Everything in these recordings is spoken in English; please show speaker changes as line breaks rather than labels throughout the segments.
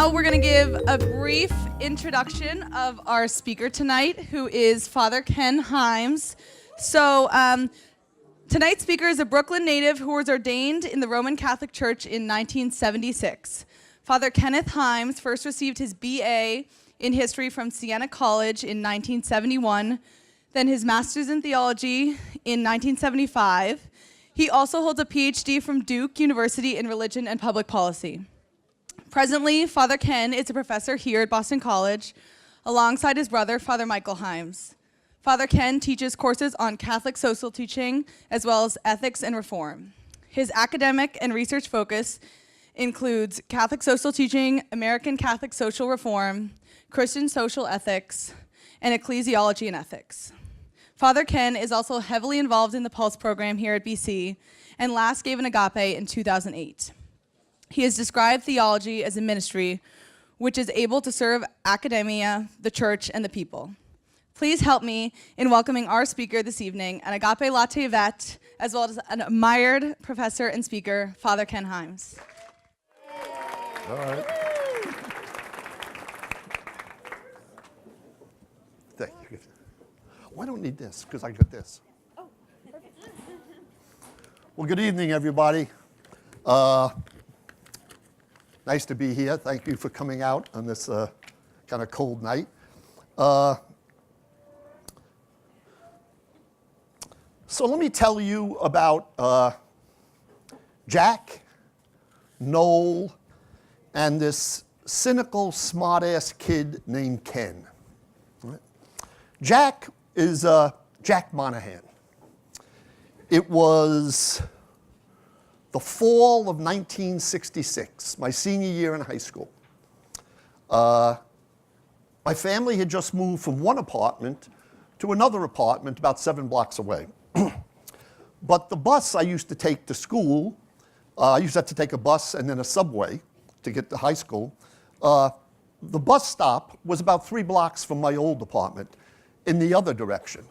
Now we're going to give a brief introduction of our speaker tonight, who is Father Ken Himes. So tonight's speaker is a Brooklyn native who was ordained in the Roman Catholic Church in 1976. Father Kenneth Himes first received his BA in history from Siena College in 1971, then his master's in theology in 1975. He also holds a PhD from Duke University in religion and public policy. Presently, Father Ken is a professor here at Boston College, alongside his brother, Father Michael Himes. Father Ken teaches courses on Catholic social teaching, as well as ethics and reform. His academic and research focus includes Catholic social teaching, American Catholic social reform, Christian social ethics, and ecclesiology and ethics. Father Ken is also heavily involved in the Pulse program here at BC, and last gave an Agape in 2008. He has described theology as a ministry which is able to serve academia, the church, and the people. Please help me in welcoming our speaker this evening, an Agape Latte vet, as well as an admired professor and speaker, Father Ken Himes.
All right. Thank you. Oh, I don't need this, because I got this. Oh, perfect. Well, good evening, everybody. Nice to be here. Thank you for coming out on this kind of cold night. So let me tell you about Jack, Noel, and this cynical, smart-ass kid named Ken. Right? Jack is Jack Monahan. It was the fall of 1966, my senior year in high school. My family had just moved from one apartment to another apartment about 7 blocks away. But the bus I used to take to school, I used to have to take a bus and then a subway to get to high school. The bus stop was about 3 blocks from my old apartment in the other direction.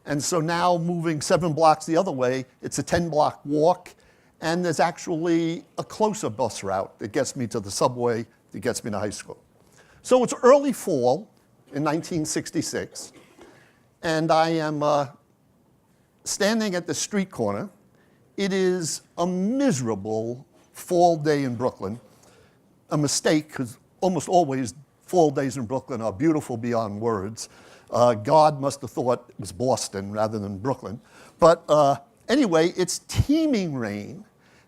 And so now moving 7 blocks the other way, it's a 10-block walk. And there's actually a closer bus route that gets me to the subway, that gets me to high school. So it's early fall in 1966, and I am standing at the street corner. It is a miserable fall day in Brooklyn, a mistake, because almost always fall days in Brooklyn are beautiful beyond words. God must have thought it was Boston rather than Brooklyn. But anyway, it's teeming rain.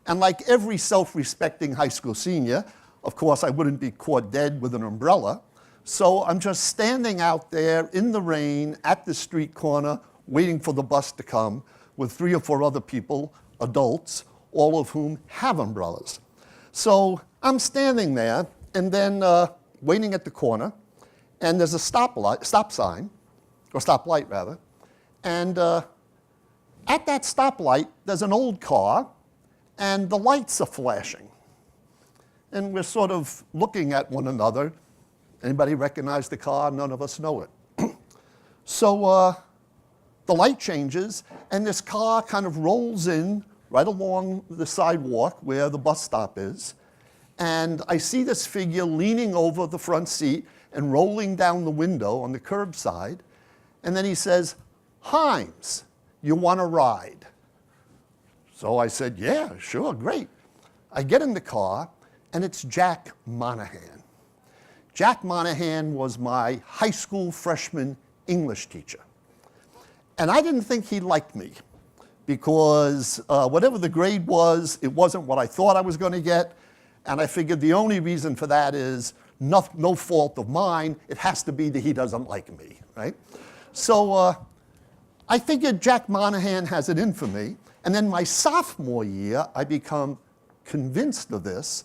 And like every self-respecting high school senior, of course, I wouldn't be caught dead with an umbrella. So I'm just standing out there in the rain at the street corner, waiting for the bus to come with 3 or 4 other people, adults, all of whom have umbrellas. So I'm standing there and then waiting at the corner, and there's a stop sign, or stoplight rather. And at that stoplight, there's an old car, and the lights are flashing. And we're sort of looking at one another. Anybody recognize the car? None of us know it. So the light changes, and this car kind of rolls in right along the sidewalk where the bus stop is. And I see this figure leaning over the front seat and rolling down the window on the curb side. And then he says, "Himes, you want to ride?" So I said, "Yeah, sure, great." I get in the car, and it's Jack Monahan. Jack Monahan was my high school freshman English teacher. And I didn't think he liked me, because whatever the grade was, it wasn't what I thought I was going to get. And I figured the only reason for that is no fault of mine. It has to be that he doesn't like me, right? So I figured Jack Monahan has it in for me. And then my sophomore year, I become convinced of this,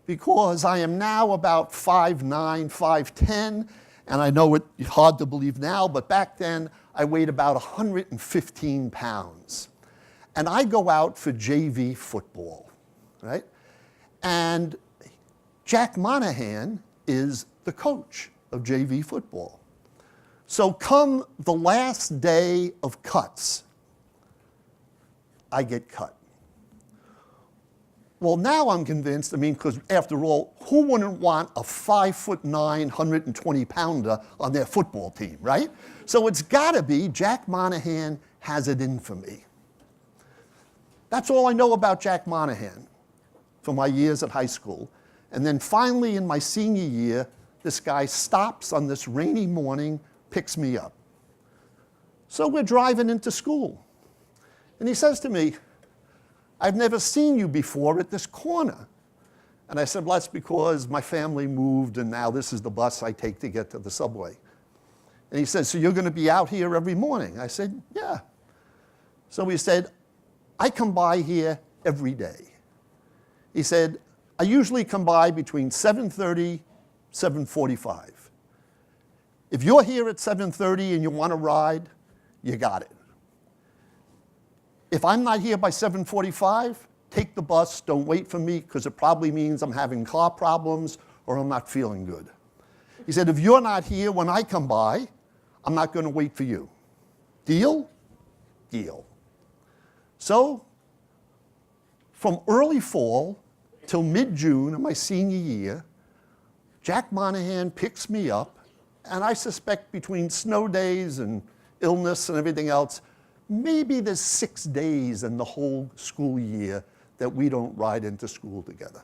because I am now about 5'9", 5'10", and I know it's hard to believe now, but back then I weighed about 115 pounds. And I go out for JV football, right? And Jack Monahan is the coach of JV football. So come the last day of cuts, I get cut. Well, now I'm convinced, because after all, who wouldn't want a 5'9", 120-pounder on their football team, right? So it's got to be Jack Monahan has it in for me. That's all I know about Jack Monahan for my years at high school. And then finally in my senior year, this guy stops on this rainy morning, picks me up. So we're driving into school. And he says to me, "I've never seen you before at this corner." And I said, "Well, that's because my family moved and now this is the bus I take to get to the subway." And he said, "So you're going to be out here every morning?" I said, "Yeah." So he said, "I come by here every day." He said, "I usually come by between 7:30, 7:45. If you're here at 7:30 and you want to ride, you got it. If I'm not here by 7:45, take the bus, don't wait for me, because it probably means I'm having car problems or I'm not feeling good." He said, "If you're not here when I come by, I'm not going to wait for you. Deal?" Deal. So from early fall till mid-June of my senior year, Jack Monahan picks me up, and I suspect between snow days and illness and everything else, maybe there's 6 days in the whole school year that we don't ride into school together.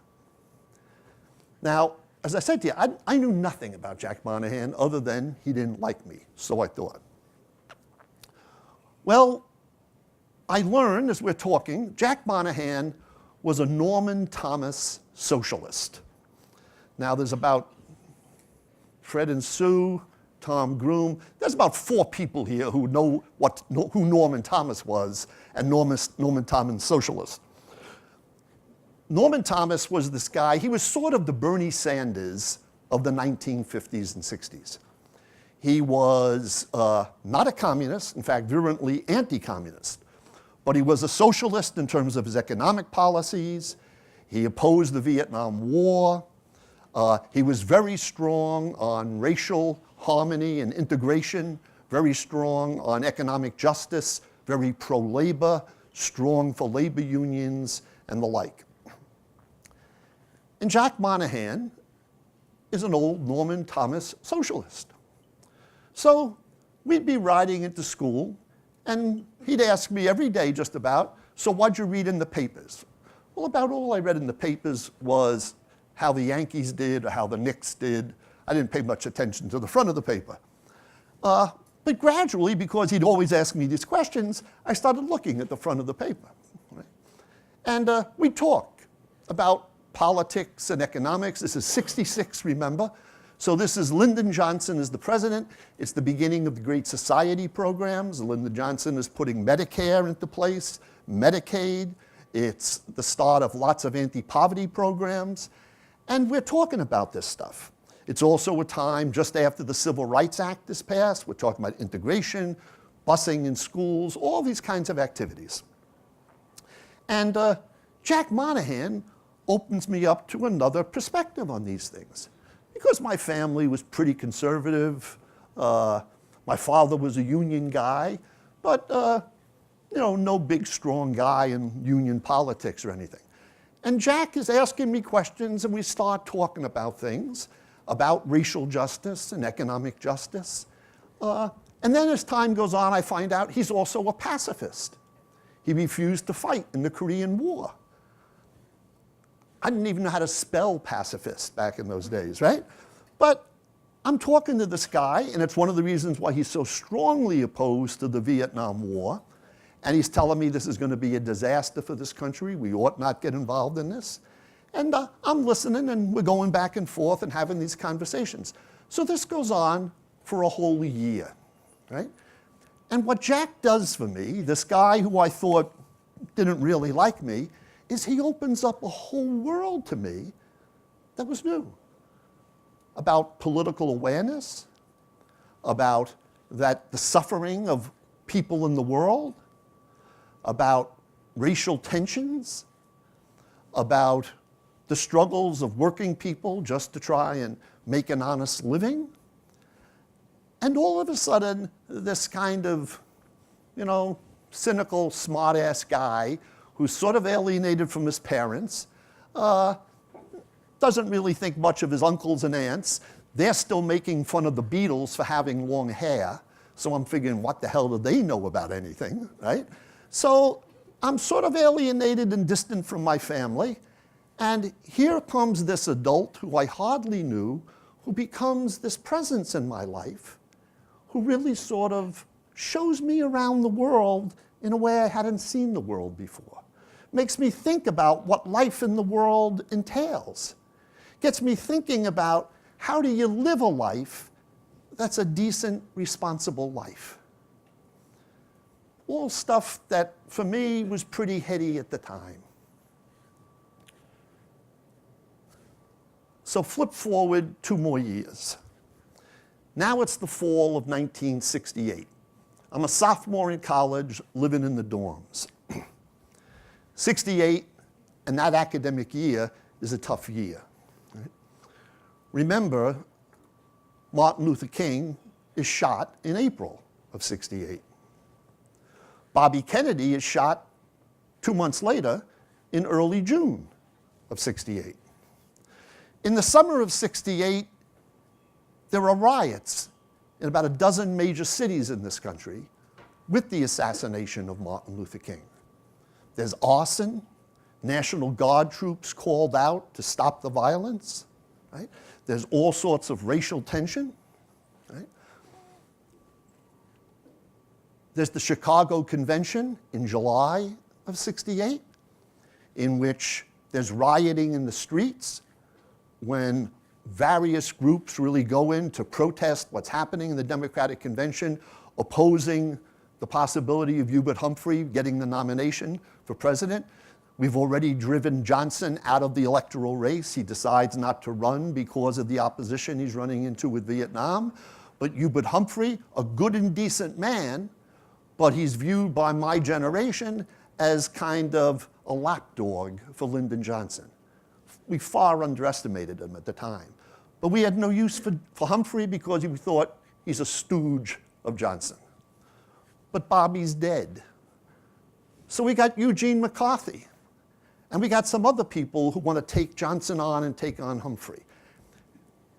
Now, as I said to you, I knew nothing about Jack Monahan other than he didn't like me, so I thought. Well, I learned as we're talking, Jack Monahan was a Norman Thomas socialist. Now there's about Fred and Sue, Tom Groom. There's about 4 people here who know who Norman Thomas was and Norman Thomas socialist. Norman Thomas was this guy, he was sort of the Bernie Sanders of the 1950s and 60s. He was not a communist, in fact, virulently anti-communist, but he was a socialist in terms of his economic policies. He opposed the Vietnam War. He was very strong on racial harmony and integration, very strong on economic justice, very pro-labor, strong for labor unions and the like. And Jack Monahan is an old Norman Thomas socialist. So we'd be riding into school, and he'd ask me every day just about, "So what'd you read in the papers?" Well, about all I read in the papers was how the Yankees did or how the Knicks did. I didn't pay much attention to the front of the paper. But gradually, because he'd always ask me these questions, I started looking at the front of the paper. Right? And we'd talk about politics and economics. This is 66, remember? So this is Lyndon Johnson as the president. It's the beginning of the Great Society programs. Lyndon Johnson is putting Medicare into place, Medicaid. It's the start of lots of anti-poverty programs. And we're talking about this stuff. It's also a time just after the Civil Rights Act is passed. We're talking about integration, busing in schools, all these kinds of activities. And Jack Monahan opens me up to another perspective on these things. Because my family was pretty conservative. My father was a union guy, but no big, strong guy in union politics or anything. And Jack is asking me questions, and we start talking about things, about racial justice and economic justice. And then as time goes on, I find out he's also a pacifist. He refused to fight in the Korean War. I didn't even know how to spell pacifist back in those days, right? But I'm talking to this guy, and it's one of the reasons why he's so strongly opposed to the Vietnam War. And he's telling me this is going to be a disaster for this country. We ought not get involved in this. And I'm listening, and we're going back and forth and having these conversations. So this goes on for a whole year, right? And what Jack does for me, this guy who I thought didn't really like me, is he opens up a whole world to me that was new. About political awareness, about the suffering of people in the world, about racial tensions, about the struggles of working people just to try and make an honest living. And all of a sudden, this kind of, cynical, smart-ass guy who's sort of alienated from his parents, doesn't really think much of his uncles and aunts. They're still making fun of the Beatles for having long hair. So I'm figuring, what the hell do they know about anything, right? So I'm sort of alienated and distant from my family. And here comes this adult who I hardly knew, who becomes this presence in my life, who really sort of shows me around the world in a way I hadn't seen the world before. Makes me think about what life in the world entails. Gets me thinking about, how do you live a life that's a decent, responsible life? All stuff that, for me, was pretty heady at the time. So flip forward 2 more years. Now it's the fall of 1968. I'm a sophomore in college, living in the dorms. 68, and that academic year is a tough year. Right? Remember, Martin Luther King is shot in April of 68. Bobby Kennedy is shot 2 months later in early June of 68. In the summer of 68, there are riots in about a dozen major cities in this country with the assassination of Martin Luther King. There's arson, National Guard troops called out to stop the violence, right? There's all sorts of racial tension, right? There's the Chicago Convention in July of 68, in which there's rioting in the streets when various groups really go in to protest what's happening in the Democratic Convention, opposing the possibility of Hubert Humphrey getting the nomination for president. We've already driven Johnson out of the electoral race. He decides not to run because of the opposition he's running into with Vietnam. But Hubert Humphrey, a good and decent man, but he's viewed by my generation as kind of a lapdog for Lyndon Johnson. We far underestimated him at the time. But we had no use for Humphrey because we thought he's a stooge of Johnson. But Bobby's dead. So we got Eugene McCarthy. And we got some other people who want to take Johnson on and take on Humphrey.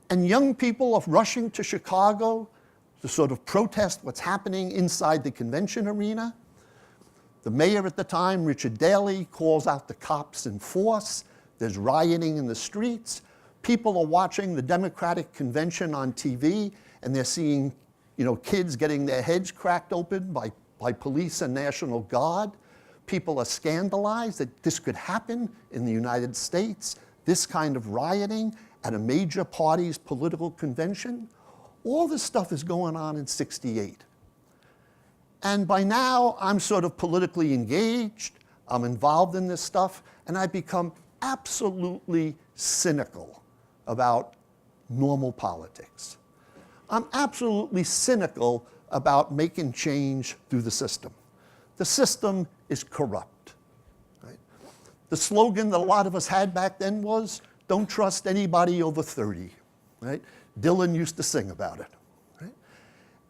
And young people are rushing to Chicago to sort of protest what's happening inside the convention arena. The mayor at the time, Richard Daley, calls out the cops in force. There's rioting in the streets. People are watching the Democratic Convention on TV, and they're seeing, kids getting their heads cracked open by police and National Guard. People are scandalized that this could happen in the United States, this kind of rioting at a major party's political convention. All this stuff is going on in 68. And by now, I'm sort of politically engaged. I'm involved in this stuff, and I've become absolutely cynical about normal politics. I'm absolutely cynical about making change through the system. The system is corrupt. Right? The slogan that a lot of us had back then was, don't trust anybody over 30. Right? Dylan used to sing about it. Right?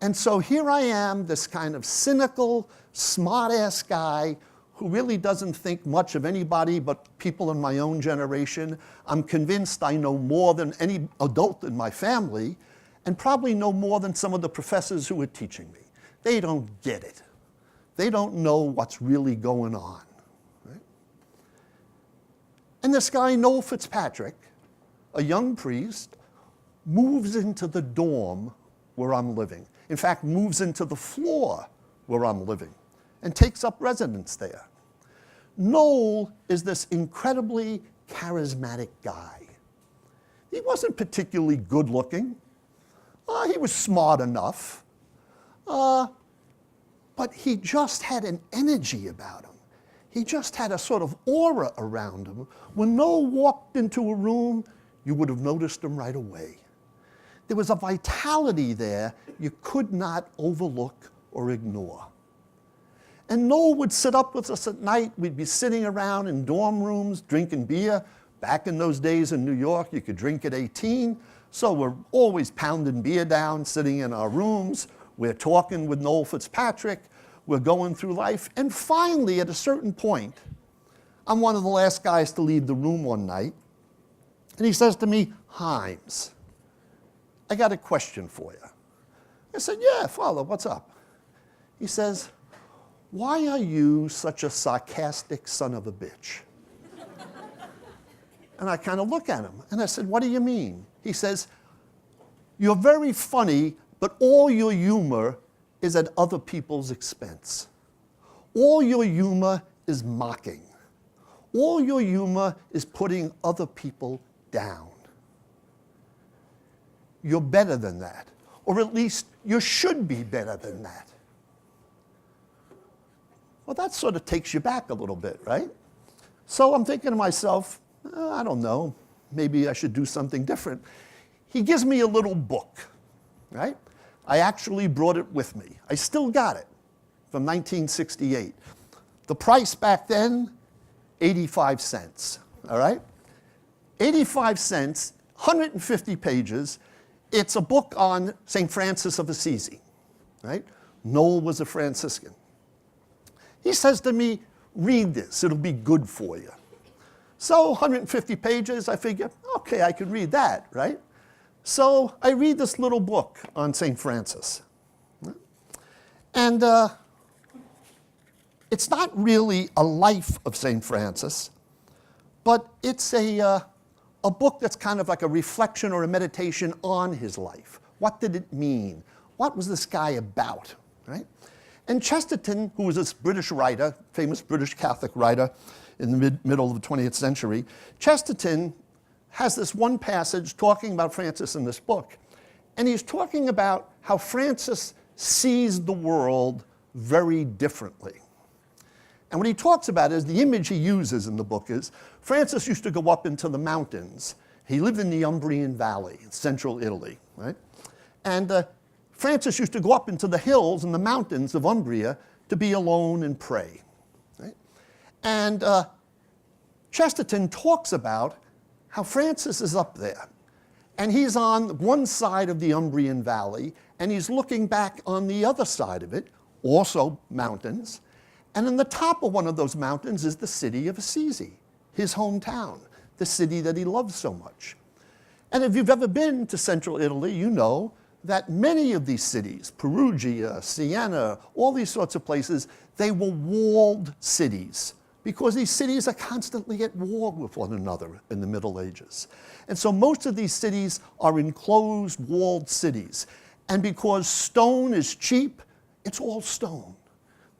And so here I am, this kind of cynical, smart-ass guy who really doesn't think much of anybody but people in my own generation. I'm convinced I know more than any adult in my family, and probably know more than some of the professors who are teaching me. They don't get it. They don't know what's really going on. Right? And this guy, Noel Fitzpatrick, a young priest, moves into the dorm where I'm living. In fact, moves into the floor where I'm living and takes up residence there. Noel is this incredibly charismatic guy. He wasn't particularly good looking. He was smart enough. But he just had an energy about him. He just had a sort of aura around him. When Noel walked into a room, you would have noticed him right away. There was a vitality there you could not overlook or ignore. And Noel would sit up with us at night. We'd be sitting around in dorm rooms, drinking beer. Back in those days in New York, you could drink at 18. So we're always pounding beer down, sitting in our rooms. We're talking with Noel Fitzpatrick. We're going through life. And finally, at a certain point, I'm one of the last guys to leave the room one night, and he says to me, "Himes, I got a question for you." I said, "Yeah, Father, what's up?" He says, "Why are you such a sarcastic son of a bitch?" And I kind of look at him, and I said, "What do you mean?" He says, "You're very funny, but all your humor is at other people's expense. All your humor is mocking. All your humor is putting other people down. You're better than that, or at least you should be better than that." Well, that sort of takes you back a little bit, right? So I'm thinking to myself, I don't know, maybe I should do something different. He gives me a little book, right? I actually brought it with me. I still got it from 1968. The price back then, 85 cents, all right? 85 cents, 150 pages. It's a book on St. Francis of Assisi, right? Noel was a Franciscan. He says to me, "Read this, it'll be good for you." So 150 pages, I figure, okay, I could read that, right? So I read this little book on St. Francis. And it's not really a life of St. Francis, but it's a book that's kind of like a reflection or a meditation on his life. What did it mean? What was this guy about, right? And Chesterton, who was this British writer, famous British Catholic writer in the middle of the 20th century, Chesterton has this one passage talking about Francis in this book. And he's talking about how Francis sees the world very differently. And what he talks about is, the image he uses in the book is, Francis used to go up into the mountains. He lived in the Umbrian Valley in central Italy, right? And Francis used to go up into the hills and the mountains of Umbria to be alone and pray, right? And Chesterton talks about how Francis is up there, and he's on one side of the Umbrian Valley, and he's looking back on the other side of it, also mountains, and in the top of one of those mountains is the city of Assisi, his hometown, the city that he loves so much. And if you've ever been to central Italy, you know that many of these cities, Perugia, Siena, all these sorts of places, they were walled cities, because these cities are constantly at war with one another in the Middle Ages. And so most of these cities are enclosed, walled cities. And because stone is cheap, it's all stone.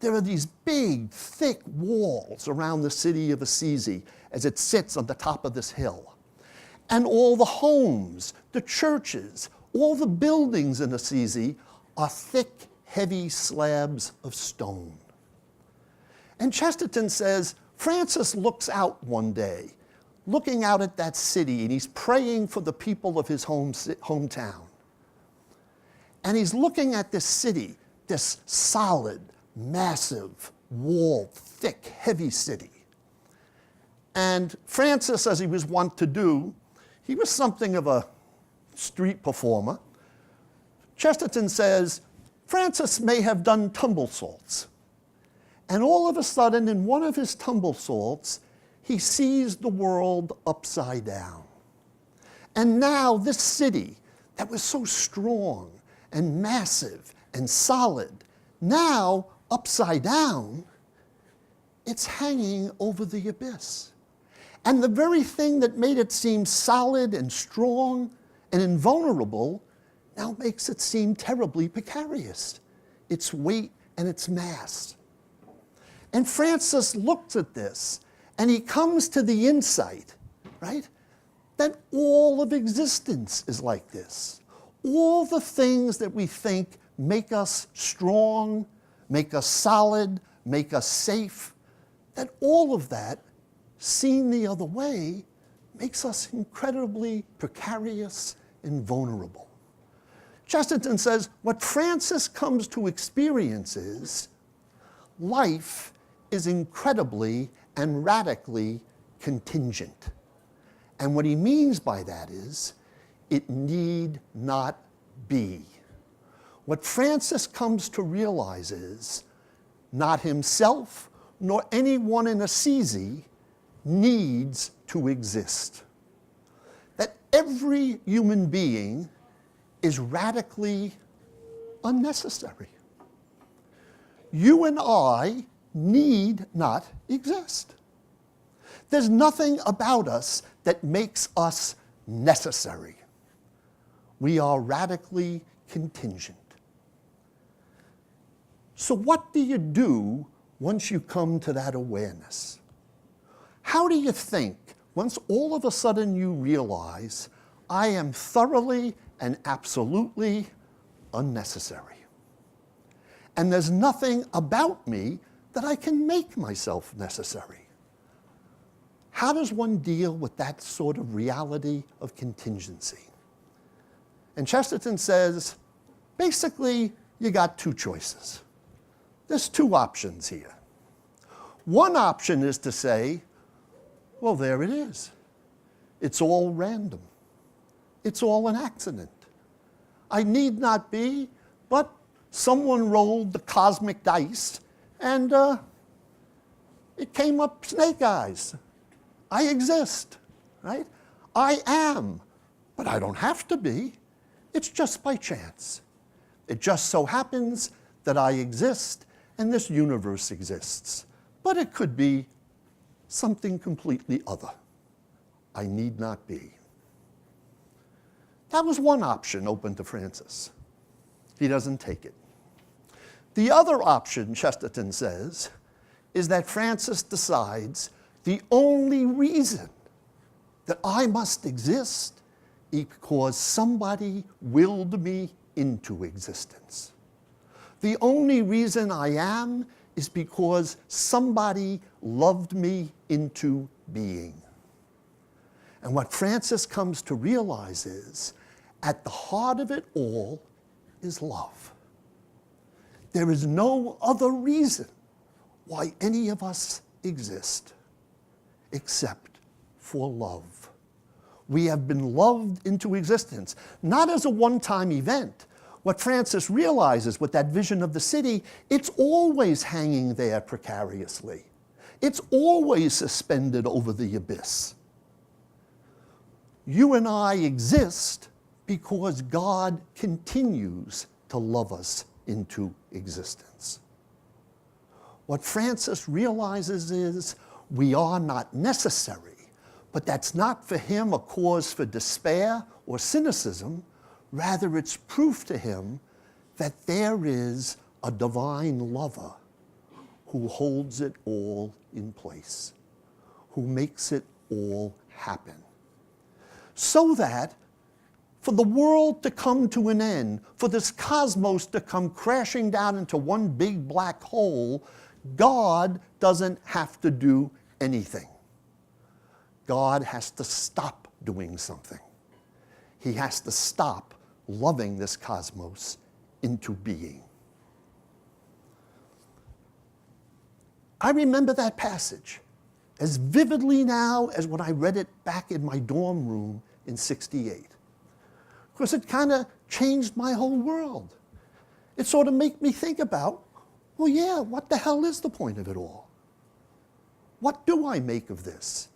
There are these big, thick walls around the city of Assisi as it sits on the top of this hill. And all the homes, the churches, all the buildings in Assisi are thick, heavy slabs of stone. And Chesterton says, Francis looks out one day, looking out at that city, and he's praying for the people of his hometown. And he's looking at this city, this solid, massive, walled, thick, heavy city. And Francis, as he was wont to do, he was something of a street performer. Chesterton says, Francis may have done tumble salts. And all of a sudden, in one of his tumble salts, he sees the world upside down. And now this city that was so strong and massive and solid, now upside down, it's hanging over the abyss. And the very thing that made it seem solid and strong and invulnerable now makes it seem terribly precarious, its weight and its mass. And Francis looks at this, and he comes to the insight, right, that all of existence is like this. All the things that we think make us strong, make us solid, make us safe, that all of that, seen the other way, makes us incredibly precarious and vulnerable. Chesterton says, what Francis comes to experience is life is incredibly and radically contingent. And what he means by that is, it need not be. What Francis comes to realize is, not himself, nor anyone in Assisi needs to exist. That every human being is radically unnecessary. You and I need not exist. There's nothing about us that makes us necessary. We are radically contingent. So what do you do once you come to that awareness? How do you think once all of a sudden you realize, I am thoroughly and absolutely unnecessary? And there's nothing about me that I can make myself necessary. How does one deal with that sort of reality of contingency? And Chesterton says, basically, you got two choices. There's two options here. One option is to say, well, there it is. It's all random. It's all an accident. I need not be, but someone rolled the cosmic dice and it came up snake eyes. I exist, right? I am, but I don't have to be. It's just by chance. It just so happens that I exist and this universe exists. But it could be something completely other. I need not be. That was one option open to Francis. He doesn't take it. The other option, Chesterton says, is that Francis decides the only reason that I must exist is because somebody willed me into existence. The only reason I am is because somebody loved me into being. And what Francis comes to realize is, at the heart of it all is love. There is no other reason why any of us exist except for love. We have been loved into existence, not as a one-time event. What Francis realizes with that vision of the city, it's always hanging there precariously. It's always suspended over the abyss. You and I exist because God continues to love us into existence. What Francis realizes is we are not necessary, but that's not for him a cause for despair or cynicism. Rather, it's proof to him that there is a divine lover who holds it all in place, who makes it all happen. So that for the world to come to an end, for this cosmos to come crashing down into one big black hole, God doesn't have to do anything. God has to stop doing something. He has to stop loving this cosmos into being. I remember that passage as vividly now as when I read it back in my dorm room in '68. Because it kind of changed my whole world. It sort of made me think about, well, yeah, what the hell is the point of it all? What do I make of this?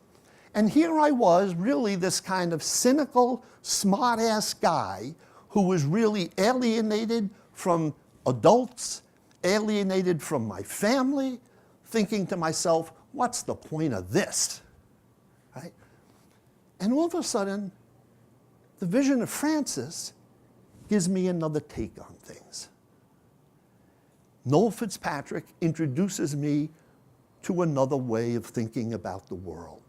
And here I was, really this kind of cynical, smart-ass guy who was really alienated from adults, alienated from my family, thinking to myself, what's the point of this? Right? And all of a sudden, the vision of Francis gives me another take on things. Noel Fitzpatrick introduces me to another way of thinking about the world.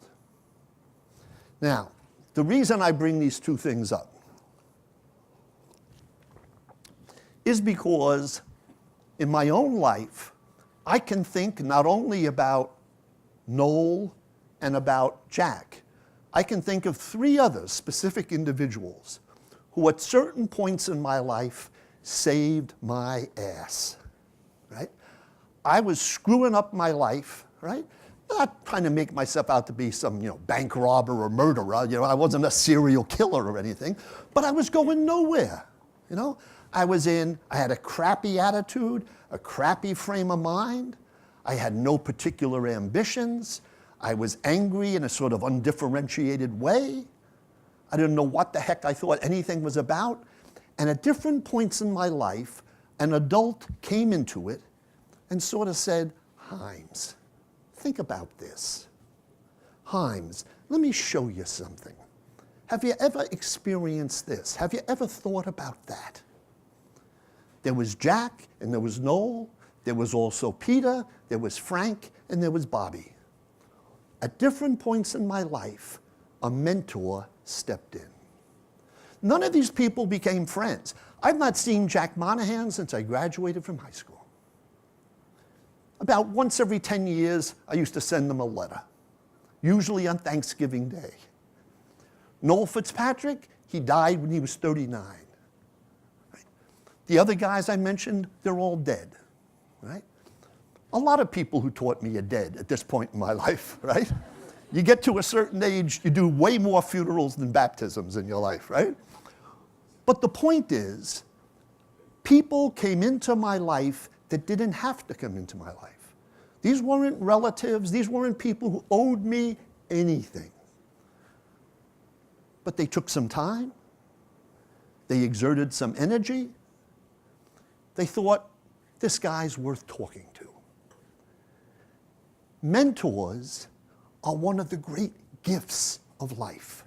Now, the reason I bring these two things up is because in my own life, I can think not only about Noel and about Jack, I can think of three other specific individuals who at certain points in my life saved my ass, right? I was screwing up my life, right? Not trying to make myself out to be some, bank robber or murderer. I wasn't a serial killer or anything, but I was going nowhere, I had a crappy attitude, a crappy frame of mind. I had no particular ambitions. I was angry in a sort of undifferentiated way. I didn't know what the heck I thought anything was about. And at different points in my life, an adult came into it and sort of said, Himes, think about this. Himes, let me show you something. Have you ever experienced this? Have you ever thought about that? There was Jack, and there was Noel. There was also Peter. There was Frank, and there was Bobby. At different points in my life, a mentor stepped in. None of these people became friends. I've not seen Jack Monahan since I graduated from high school. About once every 10 years, I used to send them a letter, usually on Thanksgiving Day. Noel Fitzpatrick, he died when he was 39. Right? The other guys I mentioned, they're all dead. Right? A lot of people who taught me are dead at this point in my life, right? You get to a certain age, you do way more funerals than baptisms in your life, right? But the point is, people came into my life that didn't have to come into my life. These weren't relatives, these weren't people who owed me anything. But they took some time, they exerted some energy, they thought, this guy's worth talking to. Mentors are one of the great gifts of life.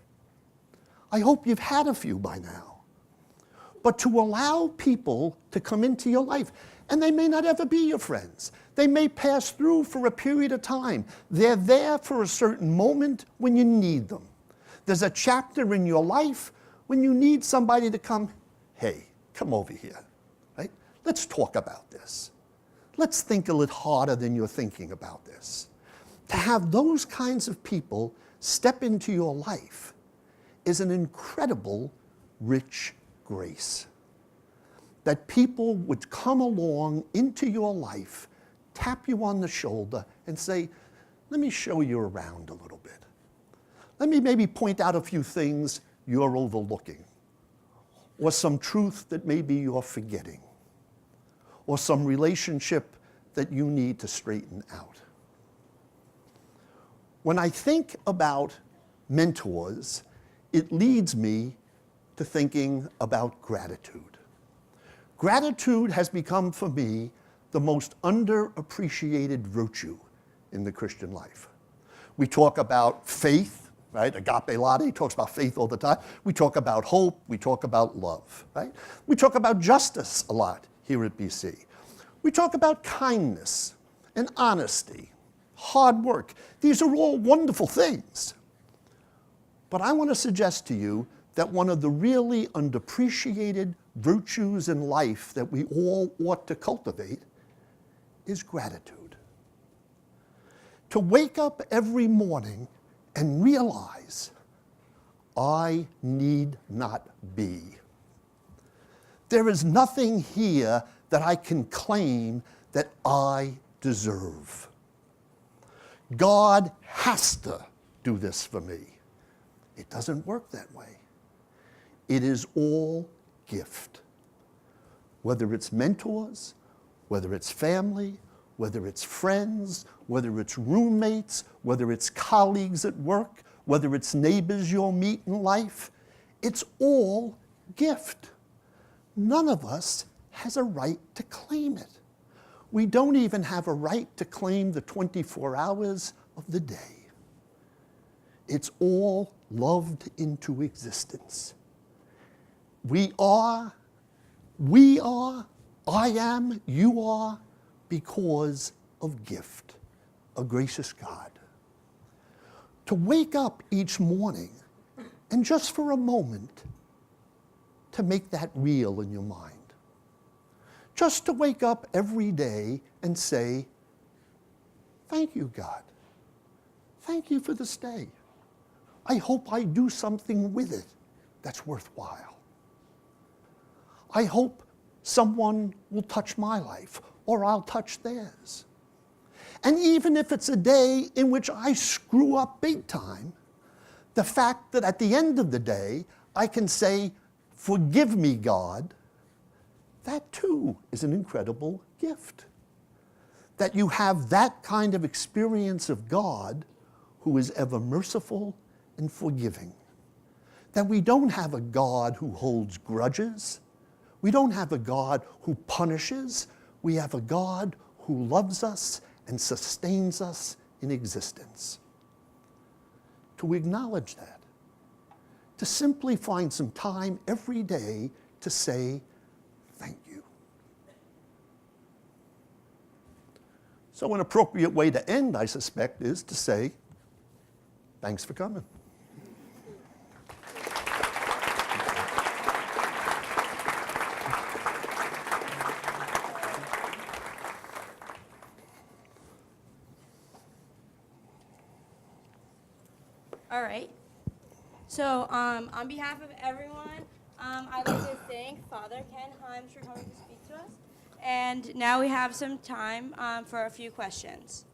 I hope you've had a few by now. But to allow people to come into your life, and they may not ever be your friends. They may pass through for a period of time. They're there for a certain moment when you need them. There's a chapter in your life when you need somebody to come, hey, come over here, right? Let's talk about this. Let's think a little harder than you're thinking about this. To have those kinds of people step into your life is an incredible, rich grace. That people would come along into your life, tap you on the shoulder, and say, let me show you around a little bit. Let me maybe point out a few things you're overlooking, or some truth that maybe you're forgetting, or some relationship that you need to straighten out. When I think about mentors, it leads me to thinking about gratitude. Gratitude has become for me the most underappreciated virtue in the Christian life. We talk about faith, right? Agape Latte talks about faith all the time. We talk about hope. We talk about love, right? We talk about justice a lot here at BC. We talk about kindness and honesty, hard work. These are all wonderful things. But I want to suggest to you that one of the really underappreciated virtues in life that we all ought to cultivate is gratitude. To wake up every morning and realize I need not be. There is nothing here that I can claim that I deserve. God has to do this for me. It doesn't work that way. It is all gift. Whether it's mentors, whether it's family, whether it's friends, whether it's roommates, whether it's colleagues at work, whether it's neighbors you'll meet in life, it's all gift. None of us has a right to claim it. We don't even have a right to claim the 24 hours of the day. It's all loved into existence. We are, I am, you are, because of gift, a gracious God. To wake up each morning and just for a moment to make that real in your mind. Just to wake up every day and say, thank you, God. Thank you for this day. I hope I do something with it that's worthwhile. I hope someone will touch my life, or I'll touch theirs. And even if it's a day in which I screw up big time, the fact that at the end of the day, I can say, forgive me, God, that too is an incredible gift. That you have that kind of experience of God who is ever merciful and forgiving. That we don't have a God who holds grudges. We don't have a God who punishes. We have a God who loves us and sustains us in existence. To acknowledge that, to simply find some time every day to say thank you. So an appropriate way to end, I suspect, is to say thanks for coming.
All right. So on behalf of everyone, I'd like to thank Father Ken Himes for coming to speak to us. And now we have some time for a few questions.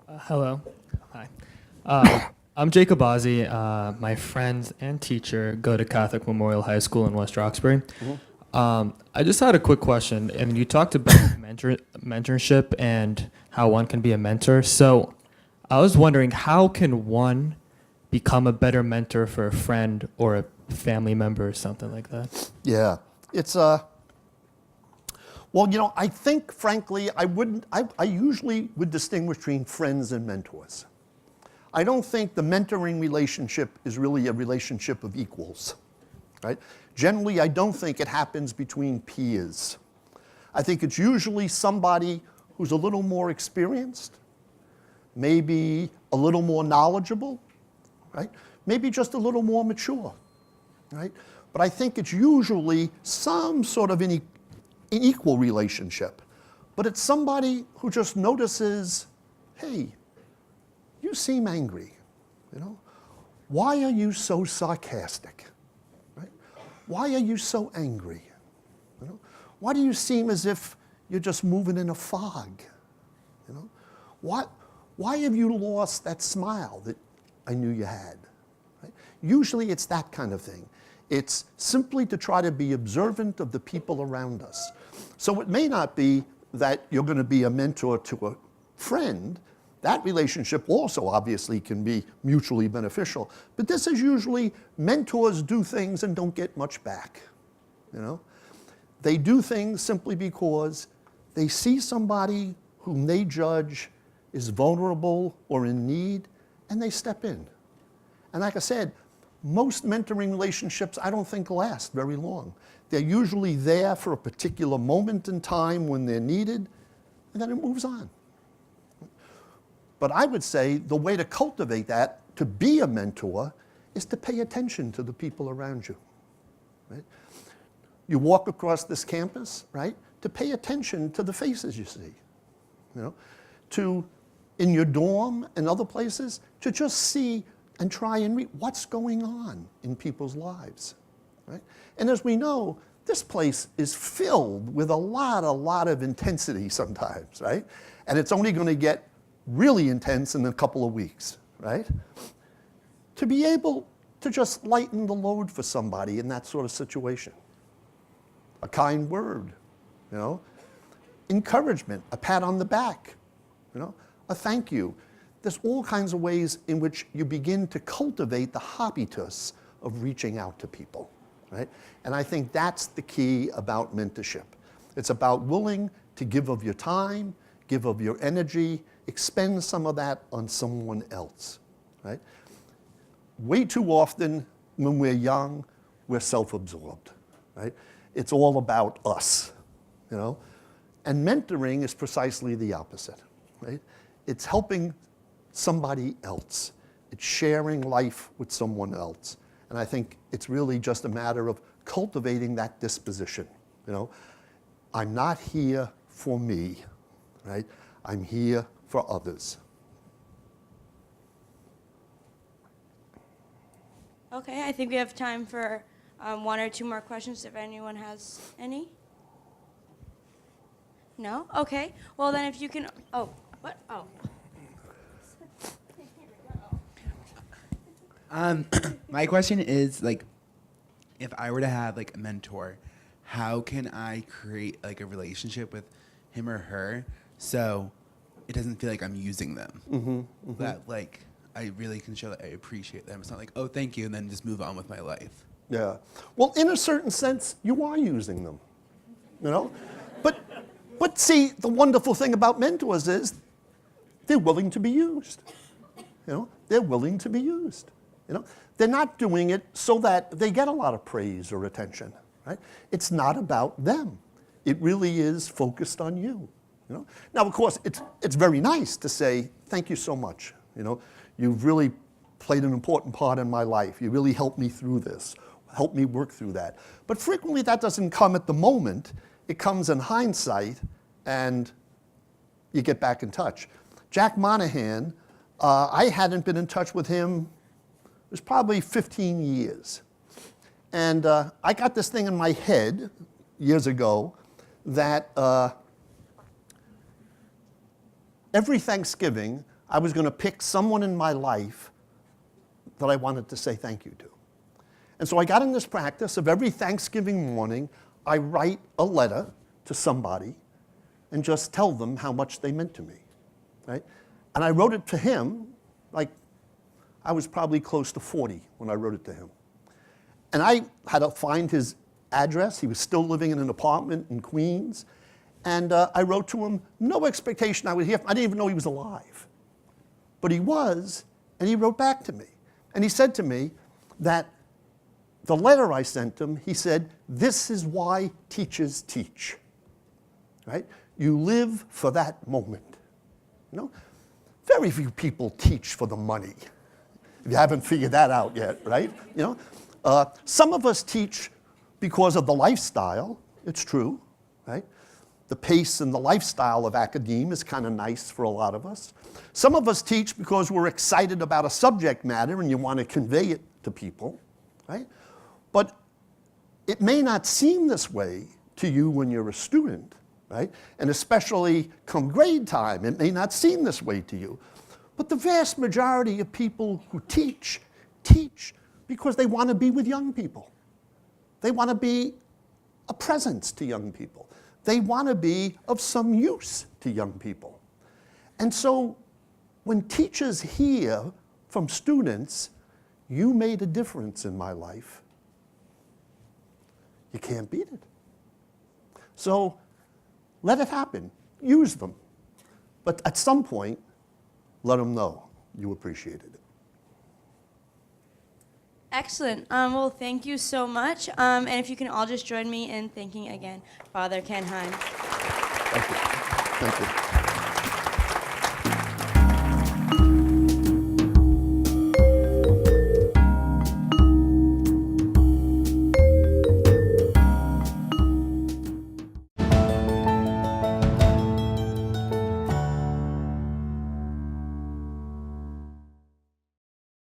Hello. Hi. I'm Jacob Ozzie. My friends and teacher go to Catholic Memorial High School in West Roxbury. I just had a quick question. And you talked about mentorship and how one can be a mentor. So I was wondering, how can one become a better mentor for a friend or a family member or something like that?
Yeah, it's well, I think, frankly, I usually would distinguish between friends and mentors. I don't think the mentoring relationship is really a relationship of equals, right? Generally, I don't think it happens between peers. I think it's usually somebody who's a little more experienced, maybe a little more knowledgeable, right? Maybe just a little more mature, right? But I think it's usually some sort of an equal relationship. But it's somebody who just notices, hey, you seem angry, Why are you so sarcastic, right? Why are you so angry? Why do you seem as if you're just moving in a fog? Why have you lost that smile that I knew you had? Right? Usually it's that kind of thing. It's simply to try to be observant of the people around us. So it may not be that you're going to be a mentor to a friend. That relationship also obviously can be mutually beneficial. But this is usually mentors do things and don't get much back. They do things simply because they see somebody whom they judge is vulnerable or in need, and they step in. And like I said, most mentoring relationships I don't think last very long. They're usually there for a particular moment in time when they're needed, and then it moves on. But I would say the way to cultivate that, to be a mentor, is to pay attention to the people around you. Right? You walk across this campus, right? To pay attention to the faces you see. To, in your dorm and other places, to just see and try and read what's going on in people's lives. Right? And as we know, this place is filled with a lot of intensity sometimes, right? And it's only going to get really intense in a couple of weeks, right? To be able to just lighten the load for somebody in that sort of situation. A kind word, encouragement, a pat on the back, a thank you. There's all kinds of ways in which you begin to cultivate the habitus of reaching out to people, right? And I think that's the key about mentorship. It's about willing to give of your time, give of your energy, expend some of that on someone else, right? Way too often when we're young, we're self-absorbed, right? It's all about us, And mentoring is precisely the opposite, right? It's helping somebody else. It's sharing life with someone else. And I think it's really just a matter of cultivating that disposition. I'm not here for me, right? I'm here for others.
Okay, I think we have time for one or two more questions if anyone has any. No? Okay. Well, then if you can... Oh, what? Oh.
My question is, if I were to have, a mentor, how can I create like a relationship with him or her so it doesn't feel like I'm using them. That like I really can show that I appreciate them. It's not like, oh, thank you, and then just move on with my life.
Yeah. Well, in a certain sense, you are using them, you know? But see, the wonderful thing about mentors is they're willing to be used. You know, they're willing to be used. You know, they're not doing it so that they get a lot of praise or attention, right? It's not about them. It really is focused on you. You know? Now, of course, it's very nice to say, thank you so much. You know, you've really played an important part in my life. You really helped me through this, helped me work through that. But frequently that doesn't come at the moment. It comes in hindsight, and you get back in touch. Jack Monahan, I hadn't been in touch with him, it was probably 15 years. And I got this thing in my head years ago that every Thanksgiving, I was going to pick someone in my life that I wanted to say thank you to. And so I got in this practice of every Thanksgiving morning, I write a letter to somebody and just tell them how much they meant to me, right? And I wrote it to him, like I was probably close to 40 when I wrote it to him. And I had to find his address. He was still living in an apartment in Queens. And I wrote to him, no expectation I would hear from him. I didn't even know he was alive. But he was, and he wrote back to me. And he said to me that the letter I sent him, he said, this is why teachers teach, right? You live for that moment, you know? Very few people teach for the money, if you haven't figured that out yet, right? You know, some of us teach because of the lifestyle, it's true, right? The pace and the lifestyle of academia is kind of nice for a lot of us. Some of us teach because we're excited about a subject matter and you want to convey it to people, right? But it may not seem this way to you when you're a student, right? And especially come grade time, it may not seem this way to you. But the vast majority of people who teach because they want to be with young people. They want to be a presence to young people. They want to be of some use to young people. And so when teachers hear from students, you made a difference in my life, you can't beat it. So let it happen. Use them. But at some point, let them know you appreciated it.
Excellent. Well, thank you so much. And if you can all just join me in thanking again Father Ken Himes.
Thank you. Thank you.